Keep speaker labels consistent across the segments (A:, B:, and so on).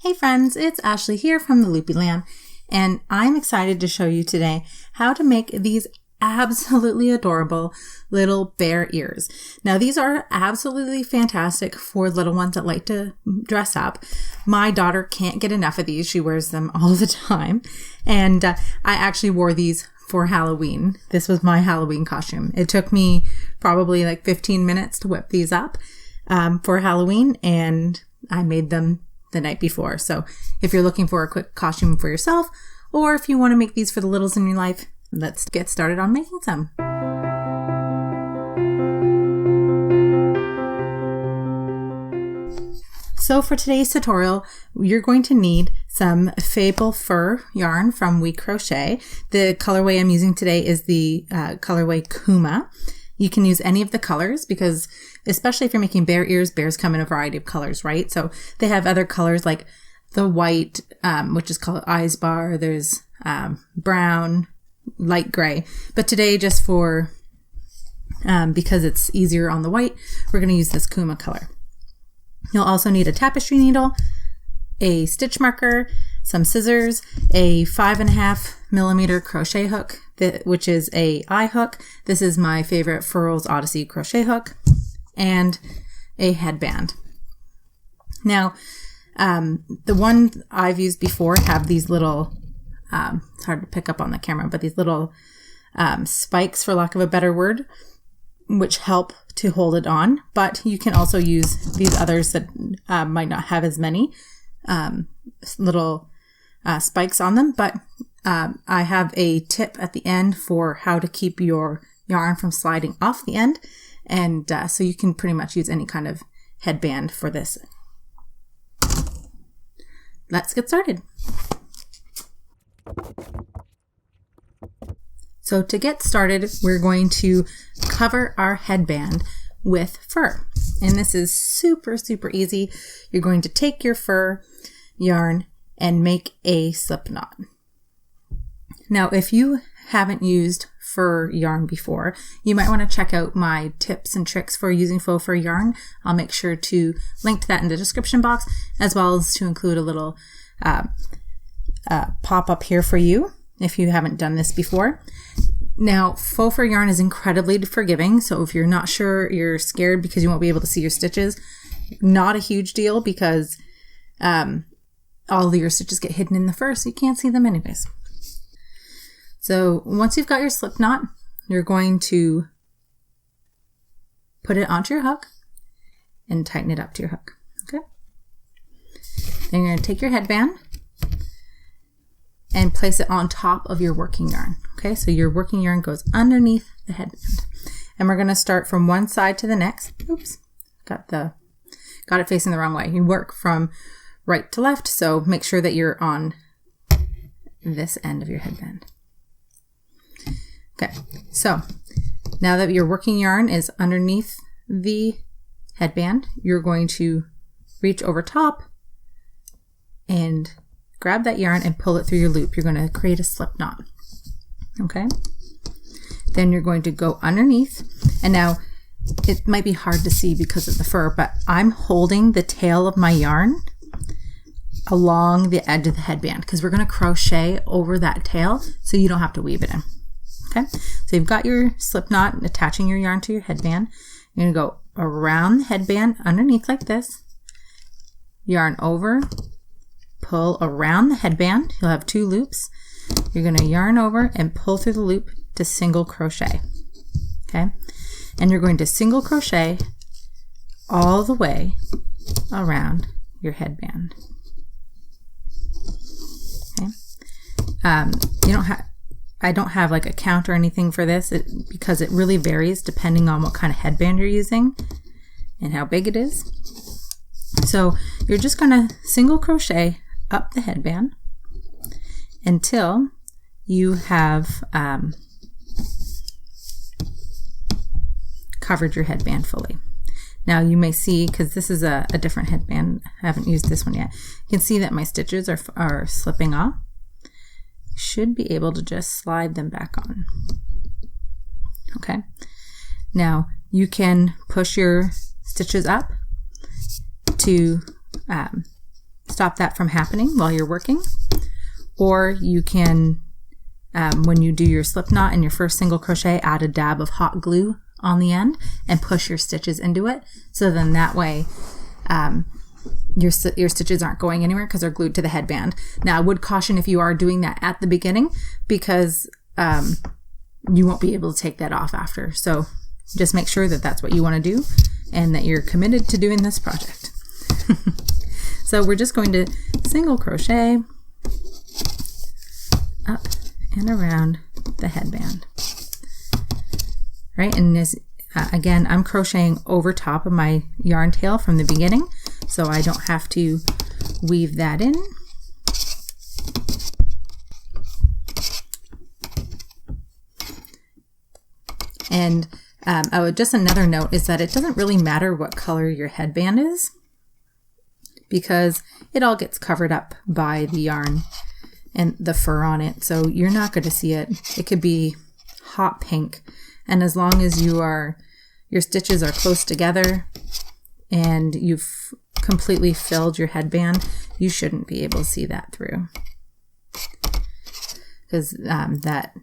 A: Hey friends, it's Ashley here from the Loopy Lamb, and I'm excited to show you today how to make these absolutely adorable little bear ears. Now these are absolutely fantastic for little ones that like to dress up. My daughter can't get enough of these. She wears them all the time, and I actually wore these for Halloween. This was my Halloween costume. It took me probably like 15 minutes to whip these up for Halloween, and I made them the night before. So if you're looking for a quick costume for yourself, or if you want to make these for the littles in your life, let's get started on making some. So for today's tutorial, you're going to need some Fable Fur yarn from We Crochet. The colorway I'm using today is the colorway Kuma. You can use any of the colors because, especially if you're making bear ears, bears come in a variety of colors, right? So they have other colors like the white, which is called Eyes Bar. There's brown, light gray. But today, just for, because it's easier on the white, we're going to use this Kuma color. You'll also need a tapestry needle, a stitch marker, some scissors, a 5.5 millimeter crochet hook, which is a eye hook. This is my favorite Furls Odyssey crochet hook, and a headband. Now, the one I've used before have these little, it's hard to pick up on the camera, but these little spikes, for lack of a better word, which help to hold it on. But you can also use these others that might not have as many little spikes on them, but I have a tip at the end for how to keep your yarn from sliding off the end, and so you can pretty much use any kind of headband for this. Let's get started. So to get started, we're going to cover our headband with fur, and this is super easy. You're going to take your fur yarn and make a slip knot. Now, if you haven't used fur yarn before, you might want to check out my tips and tricks for using faux fur yarn. I'll make sure to link to that in the description box, as well as to include a little pop-up here for you if you haven't done this before. Now, faux fur yarn is incredibly forgiving, so if you're not sure, you're scared because you won't be able to see your stitches, not a huge deal, because all of your stitches get hidden in the fur, so you can't see them anyways. So once you've got your slip knot, you're going to put it onto your hook and tighten it up to your hook. Okay. Then you're going to take your headband and place it on top of your working yarn. Okay, so your working yarn goes underneath the headband. And we're going to start from one side to the next. Oops, got it facing the wrong way. You work from right to left, so make sure that you're on this end of your headband. Okay, so now that your working yarn is underneath the headband, you're going to reach over top and grab that yarn and pull it through your loop. You're going to create a slip knot. Okay, then you're going to go underneath, and now it might be hard to see because of the fur, but I'm holding the tail of my yarn along the edge of the headband because we're going to crochet over that tail so you don't have to weave it in. Okay, so you've got your slip knot attaching your yarn to your headband. You're going to go around the headband underneath like this, yarn over, pull around the headband. You'll have 2 loops. You're going to yarn over and pull through the loop to single crochet. Okay, and you're going to single crochet all the way around your headband. Okay, I don't have like a count or anything for this because it really varies depending on what kind of headband you're using and how big it is. So you're just going to single crochet up the headband until you have covered your headband fully. Now you may see, because this is a different headband, I haven't used this one yet, you can see that my stitches are slipping off. Should be able to just slide them back on. Okay, now you can push your stitches up to stop that from happening while you're working. Or you can, when you do your slip knot in your first single crochet, add a dab of hot glue on the end and push your stitches into it. So then that way your stitches aren't going anywhere because they're glued to the headband. Now I would caution if you are doing that at the beginning, because you won't be able to take that off after. So just make sure that that's what you want to do and that you're committed to doing this project. So we're just going to single crochet up and around the headband. Right, and this, again, I'm crocheting over top of my yarn tail from the beginning, so I don't have to weave that in. And just another note is that it doesn't really matter what color your headband is, because it all gets covered up by the yarn and the fur on it, so you're not going to see it. It could be hot pink. And as long as your stitches are close together and you've completely filled your headband, you shouldn't be able to see that through. Because that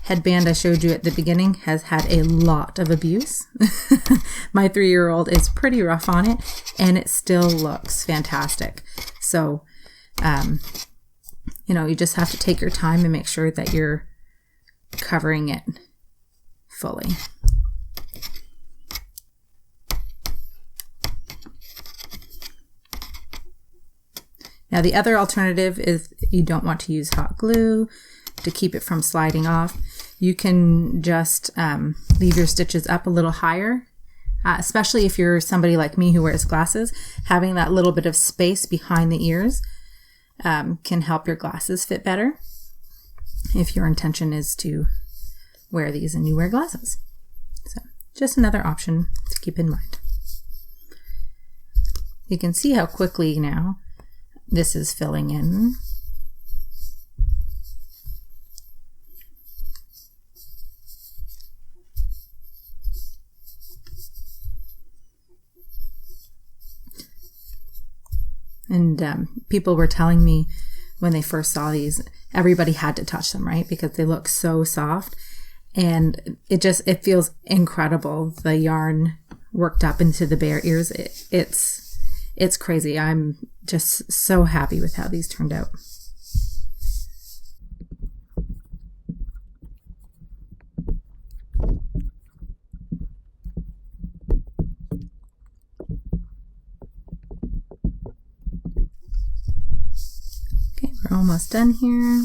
A: headband I showed you at the beginning has had a lot of abuse. My 3-year-old is pretty rough on it, and it still looks fantastic. So, you just have to take your time and make sure that you're covering it fully. Now the other alternative is you don't want to use hot glue to keep it from sliding off. You can just leave your stitches up a little higher, especially if you're somebody like me who wears glasses. Having that little bit of space behind the ears can help your glasses fit better if your intention is to wear these and you wear glasses. So just another option to keep in mind. You can see how quickly now this is filling in. And people were telling me when they first saw these, everybody had to touch them, right? Because they look so soft. And it feels incredible. The yarn worked up into the bare ears. It's crazy. I'm just so happy with how these turned out. Okay, we're almost done here.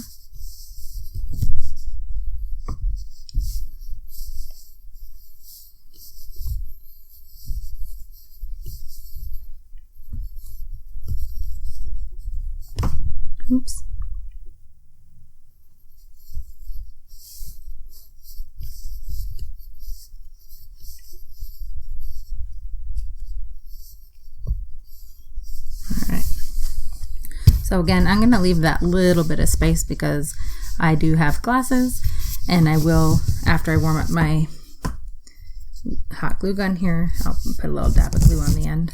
A: Oops. All right. So again, I'm going to leave that little bit of space because I do have glasses, and I will, after I warm up my hot glue gun here, I'll put a little dab of glue on the end.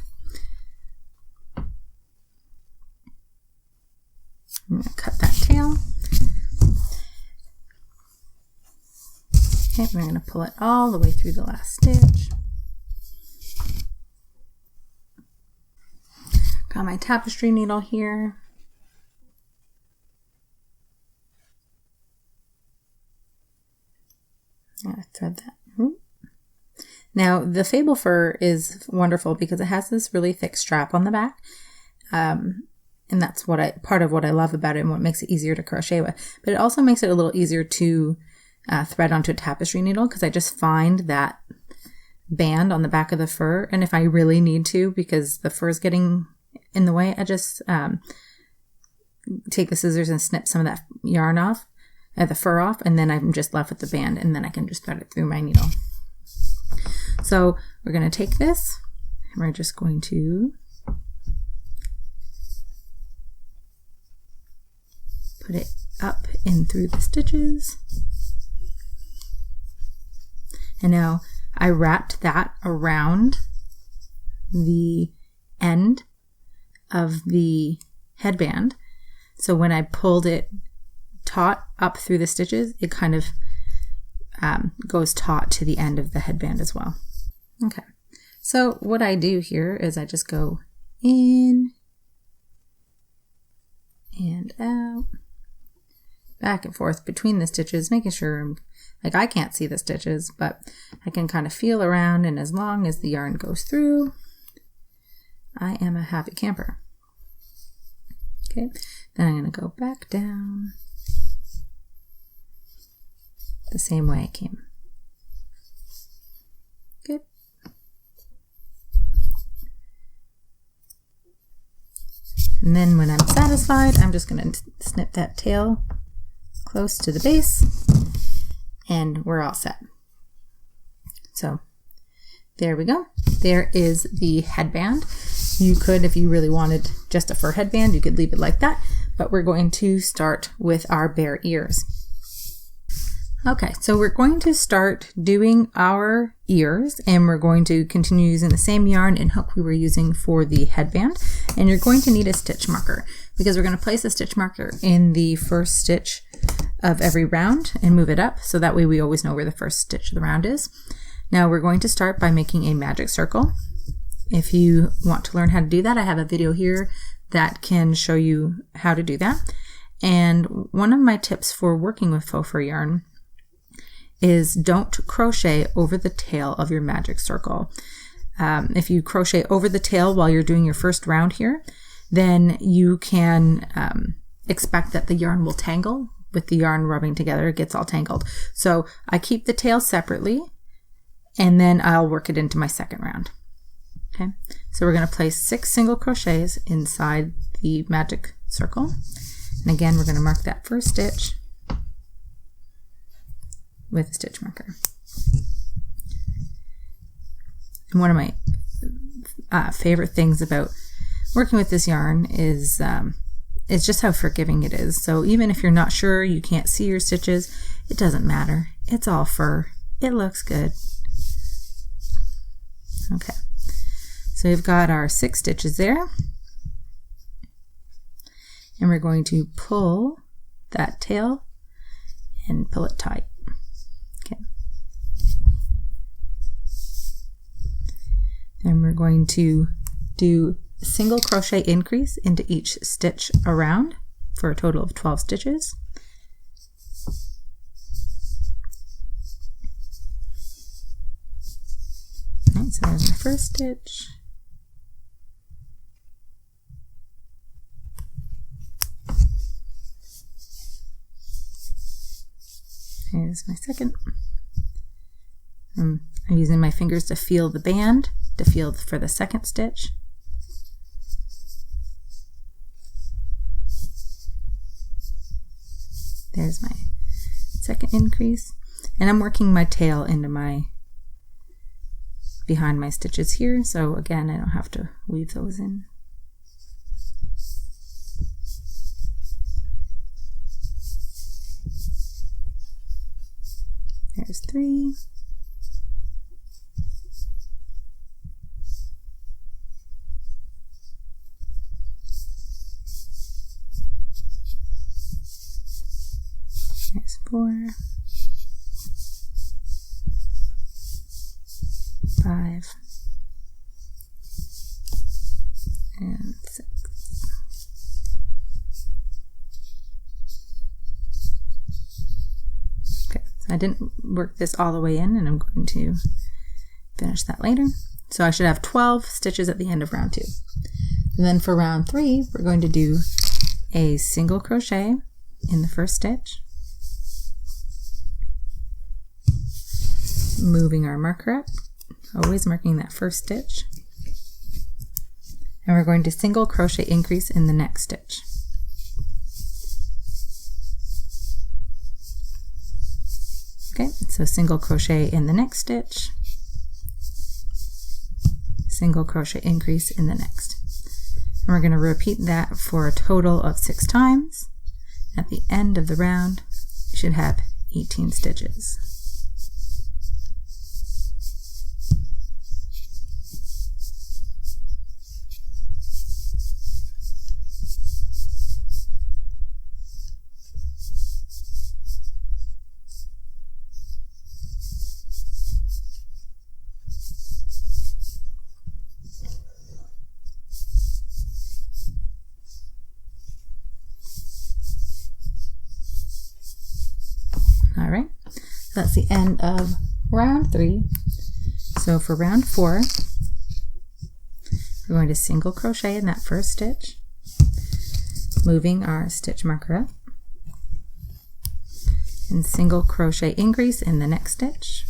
A: I'm going to cut that tail. Okay, we're going to pull it all the way through the last stitch. Got my tapestry needle here. I'm going to thread that. Now, the Fable fur is wonderful because it has this really thick strap on the back. And that's part of what I love about it and what makes it easier to crochet with. But it also makes it a little easier to thread onto a tapestry needle, because I just find that band on the back of the fur, and if I really need to, because the fur is getting in the way, I just take the scissors and snip some of that yarn off, the fur off, and then I'm just left with the band, and then I can just thread it through my needle. So we're going to take this, and we're just going to put it up in through the stitches. And now I wrapped that around the end of the headband. So when I pulled it taut up through the stitches, it kind of goes taut to the end of the headband as well. Okay, so what I do here is I just go in and out, back and forth between the stitches, making sure like I can't see the stitches, but I can kind of feel around, and as long as the yarn goes through, I am a happy camper. Okay, then I'm going to go back down the same way I came. Okay. And then when I'm satisfied, I'm just going to snip that tail close to the base, and we're all set. So there we go. There is the headband. You could, if you really wanted just a fur headband, you could leave it like that, but we're going to start with our bare ears. Okay, so we're going to start doing our ears, and we're going to continue using the same yarn and hook we were using for the headband. And you're going to need a stitch marker, because we're going to place a stitch marker in the first stitch of every round and move it up, so that way we always know where the first stitch of the round is. Now we're going to start by making a magic circle. If you want to learn how to do that, I have a video here that can show you how to do that. And one of my tips for working with faux fur yarn is don't crochet over the tail of your magic circle. If you crochet over the tail while you're doing your first round here, then you can expect that the yarn will tangle. With the yarn rubbing together, it gets all tangled. So I keep the tail separately, and then I'll work it into my second round. Okay, so we're going to place 6 single crochets inside the magic circle. And again, we're going to mark that first stitch with a stitch marker. And one of my favorite things about working with this yarn is it's just how forgiving it is. So even if you're not sure, you can't see your stitches, it doesn't matter. It's all fur. It looks good. Okay, so we've got our 6 stitches there, and we're going to pull that tail and pull it tight. Okay, then we're going to do a single crochet increase into each stitch around for a total of 12 stitches. Okay, so there's my first stitch. Here's my second. I'm using my fingers to feel the band, to feel for the second stitch. There's my second increase. And I'm working my tail into behind my stitches here, so again, I don't have to weave those in. There's 3. There's 4. 5 and 6. Okay, so I didn't work this all the way in, and I'm going to finish that later. So I should have 12 stitches at the end of round 2. And then for round 3, we're going to do a single crochet in the first stitch, moving our marker up, always marking that first stitch, and we're going to single crochet increase in the next stitch. Okay, so single crochet in the next stitch, single crochet increase in the next. And we're going to repeat that for a total of 6 times. At the end of the round, you should have 18 stitches. That's the end of round 3. So for round 4, we're going to single crochet in that first stitch, moving our stitch marker up, and single crochet increase in the next stitch.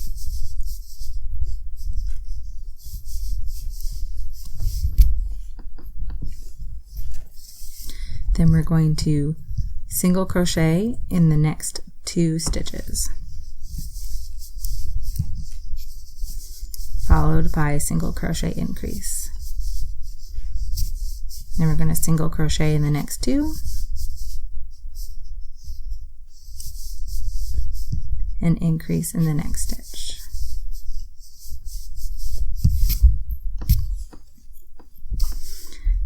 A: Then we're going to single crochet in the next 2 stitches, followed by a single crochet increase. Then we're going to single crochet in the next 2 and increase in the next stitch.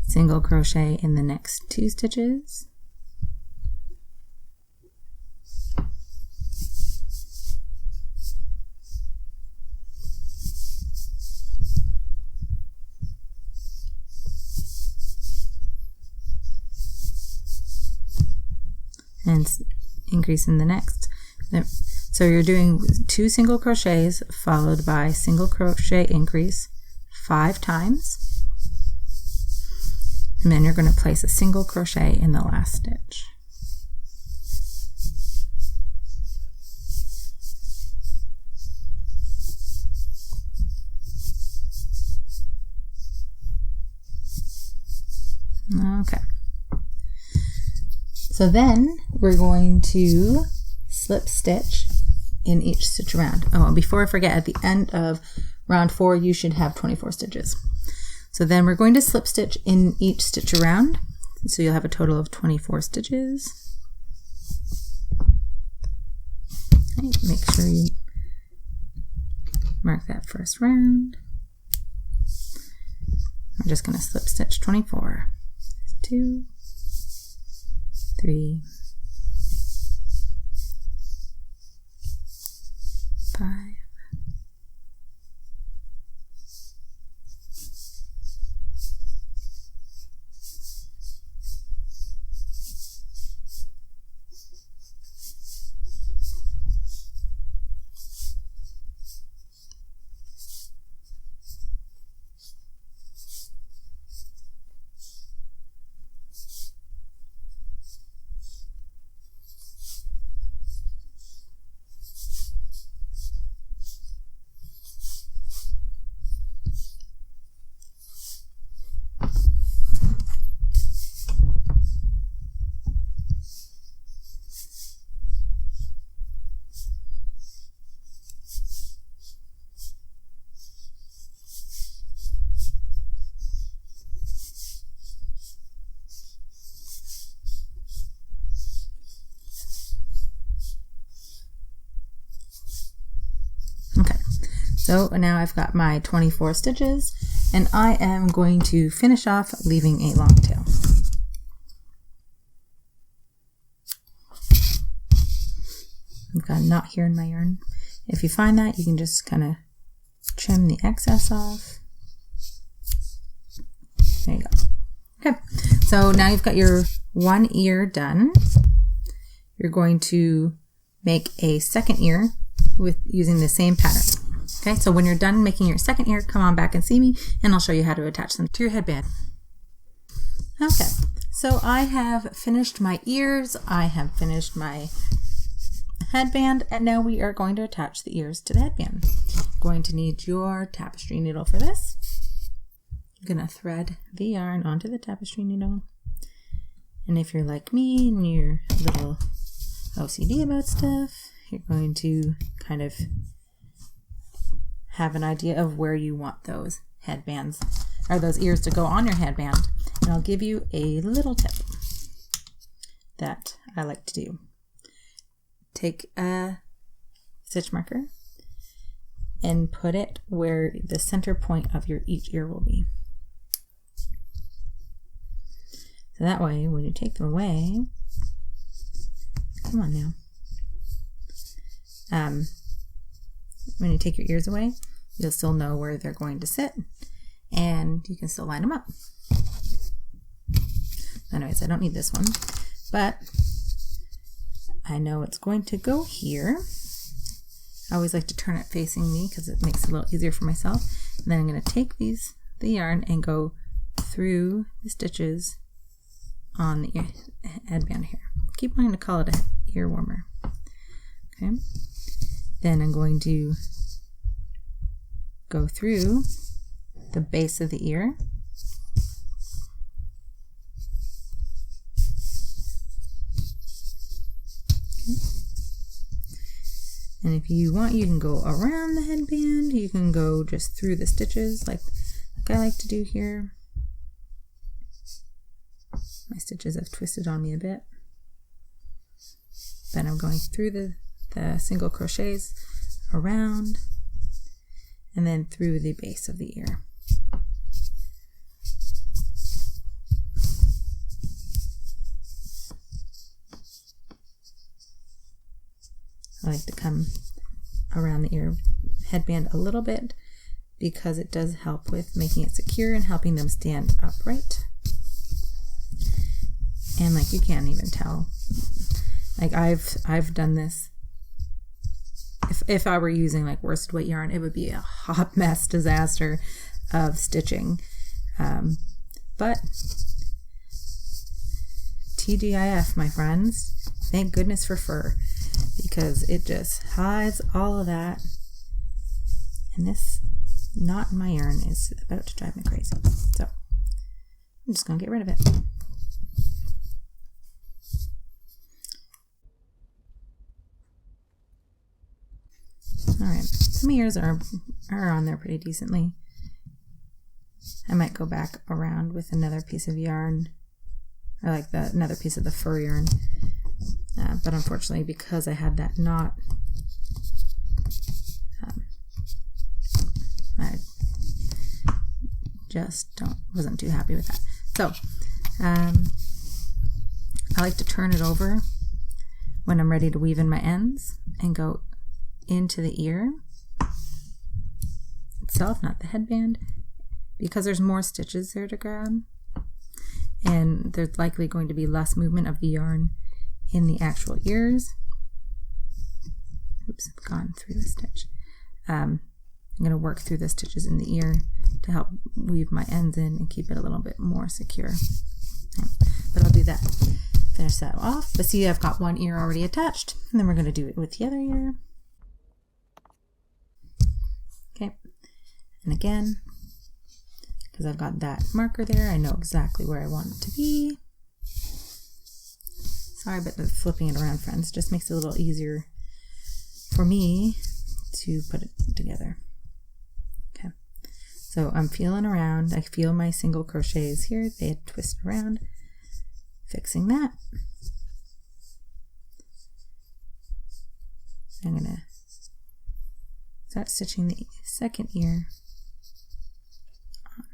A: Single crochet in the next 2 stitches, and increase in the next. So you're doing 2 single crochets followed by single crochet increase 5 times, and then you're going to place a single crochet in the last stitch. Okay. So then we're going to slip stitch in each stitch around. Oh, and before I forget, at the end of round 4, you should have 24 stitches. So then we're going to slip stitch in each stitch around. So you'll have a total of 24 stitches. Okay, make sure you mark that first round. I'm just going to slip stitch 24. 2, 3, 5, So now I've got my 24 stitches, and I am going to finish off leaving a long tail. I've got a knot here in my yarn. If you find that, you can just kind of trim the excess off. There you go. Okay, so now you've got your one ear done. You're going to make a second ear with using the same pattern. Okay, so when you're done making your second ear, come on back and see me, and I'll show you how to attach them to your headband. Okay, so I have finished my ears, I have finished my headband, and now we are going to attach the ears to the headband. Going to need your tapestry needle for this. I'm going to thread the yarn onto the tapestry needle. And if you're like me and you're a little OCD about stuff, you're going to kind of have an idea of where you want those headbands or those ears to go on your headband. And I'll give you a little tip that I like to do. Take a stitch marker and put it where the center point of your each ear will be. So that way, when you take them away, come on now. When you take your ears away, you'll still know where they're going to sit, and you can still line them up. Anyways, I don't need this one, but I know it's going to go here, I always like to turn it facing me because it makes it a little easier for myself. And then I'm going to take the yarn and go through the stitches on the headband here. Keep wanting to call it a ear warmer. Okay. Then I'm going to go through the base of the ear. Okay. And if you want, you can go around the headband. You can go just through the stitches like I like to do here. My stitches have twisted on me a bit. Then I'm going through the single crochets around and then through the base of the ear. I like to come around the ear headband a little bit because it does help with making it secure and helping them stand upright. And like you can't even tell. Like I've done this. If I were using like worsted weight yarn, it would be a hot mess disaster of stitching. But TGIF, my friends, thank goodness for fur, because it just hides all of that. And this knot in my yarn is about to drive me crazy. So I'm just gonna get rid of it. Alright, so my ears are on there pretty decently. I might go back around with another piece of yarn, or like another piece of the fur yarn. But unfortunately, because I had that knot, I just wasn't too happy with that. So I like to turn it over when I'm ready to weave in my ends and go into the ear itself, not the headband, because there's more stitches there to grab, and there's likely going to be less movement of the yarn in the actual ears. Oops, I've gone through the stitch. I'm going to work through the stitches in the ear to help weave my ends in and keep it a little bit more secure. But I'll do that. Finish that off. But see, I've got one ear already attached, and then we're going to do it with the other ear. Okay, and again, because I've got that marker there, I know exactly where I want it to be. Sorry about the flipping it around, friends. Just makes it a little easier for me to put it together. Okay, so I'm feeling around. I feel my single crochets here. They had twisted around. Fixing that. I'm going to start stitching the second ear on.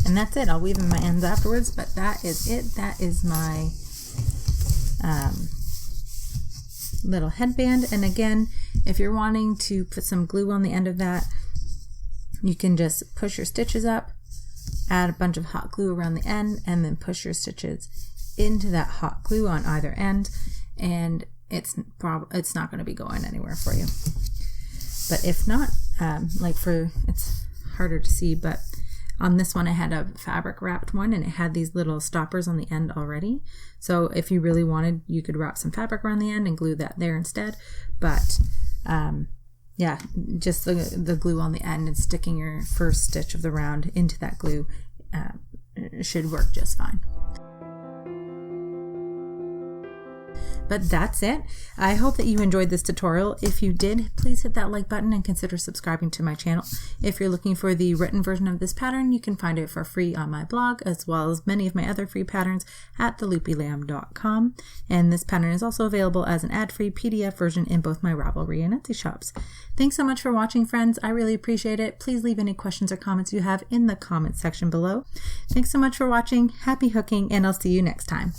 A: And that's it. I'll weave in my ends afterwards, but that is it. That is my little headband. And again, if you're wanting to put some glue on the end of that, you can just push your stitches up, add a bunch of hot glue around the end, and then push your stitches into that hot glue on either end, and it's not going to be going anywhere for you. But if not, it's harder to see, but on this one I had a fabric wrapped one, and it had these little stoppers on the end already. So if you really wanted, you could wrap some fabric around the end and glue that there instead. But yeah, just the glue on the end and sticking your first stitch of the round into that glue should work just fine. But that's it. I hope that you enjoyed this tutorial. If you did, please hit that like button and consider subscribing to my channel. If you're looking for the written version of this pattern, you can find it for free on my blog, as well as many of my other free patterns at theloopylamb.com. And this pattern is also available as an ad-free PDF version in both my Ravelry and Etsy shops. Thanks so much for watching, friends. I really appreciate it. Please leave any questions or comments you have in the comments section below. Thanks so much for watching. Happy hooking, and I'll see you next time.